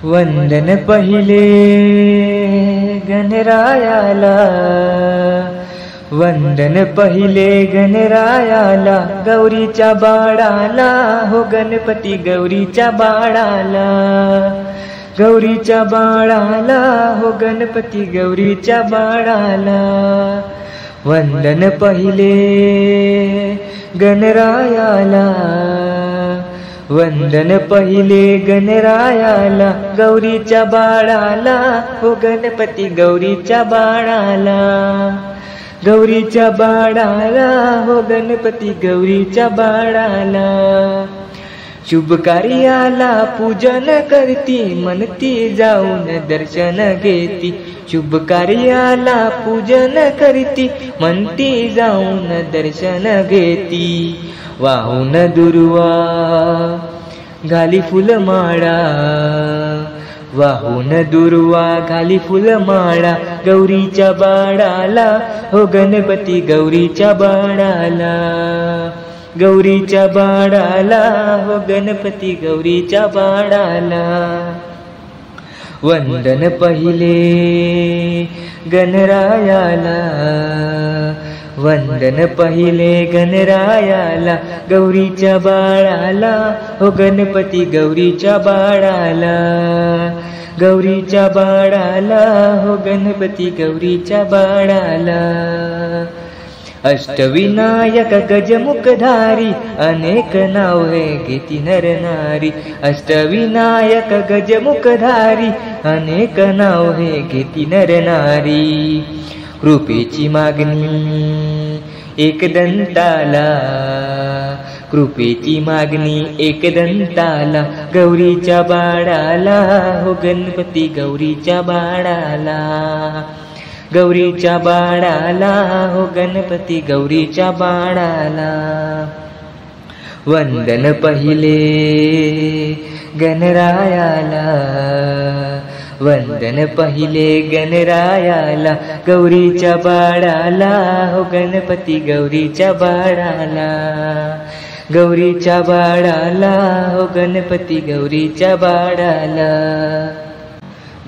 वंदन पहिले गणरायाला, वंदन पहिले गणरायाला, गौरीच्या बाळाला हो गणपती गौरीच्या बाळाला, गौरीच्या बाळाला हो गणपती गौरीच्या बाळाला. वंदन पहिले गणरायाला, वंदन पहिले गणरायाला, गौरीच्या बाळाला हो गणपती गौरीच्या बाळाला, गौरीच्या बाळाला हो गणपती गौरीच्या बाळाला. शुभ कार्याला पूजन करती, म्हणती जाऊन दर्शन घेती. शुभ कार्याला पूजन करती, म्हणती जाऊन दर्शन घेती. वाहून दुर्वा घाली फुलमाळा, वाहून दुर्वा घाली फुलमाळा, गौरीच्या बाळाला हो गणपती गौरीच्या बाळाला, गौरीच्या बाळाला हो गणपती गौरीच्या बाळाला. वंदन पहिले गणरायाला, वंदन पहिले गणरायाला, गौरीच्या बाळाला हो गणपती गौरीच्या बाळाला, गौरीच्या बाळाला हो गणपती गौरीच्या बाळाला. अष्टविनायक गजमुखधारी, अनेक नावे घेती नर नारी. अष्टविनायक गजमुखधारी, अनेक नावे घेती नर नारी. कृपेची मागणी एकदंताला, कृपेची मागणी एकदंताला, गौरीच्या बाळाला हो गणपती गौरीच्या बाळाला, गौरीच्या बाळाला हो गणपती गौरीच्या बाळाला. वंदन पहिले गणरायाला, वंदन पहिले गणरायाला, गौरीच्या बाळाला हो गणपती गौरीच्या बाळाला, गौरीच्या बाळाला हो गणपती गौरीच्या बाळाला.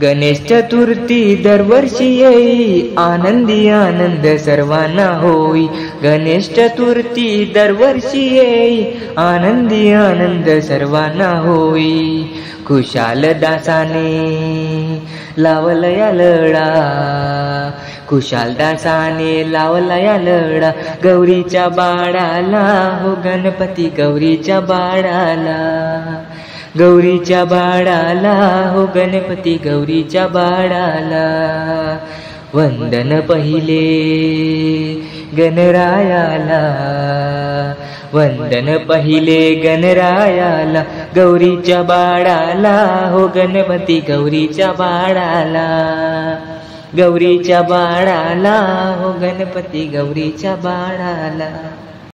गणेश चतुर्थी दरवर्षी येई, आनंदी आनंद सर्वांना होई. गणेश चतुर्थी दरवर्षी येई, आनंदी आनंद सर्वांना होई. खुशाल दासाने लावला या लढा, खुशाल दासाने लावला या लढा, गौरीच्या बाळाला हो गणपती गौरीच्या बाळाला, गौरीच्या बाळाला हो गणपती गौरीच्या बाळाला. वंदन पहिले गणरायाला, वंदन पहिले गणरायाला, गौरीच्या बाळाला हो गणपती गौरीच्या बाळाला, गौरीच्या बाळाला हो गणपती गौरीच्या बाळाला.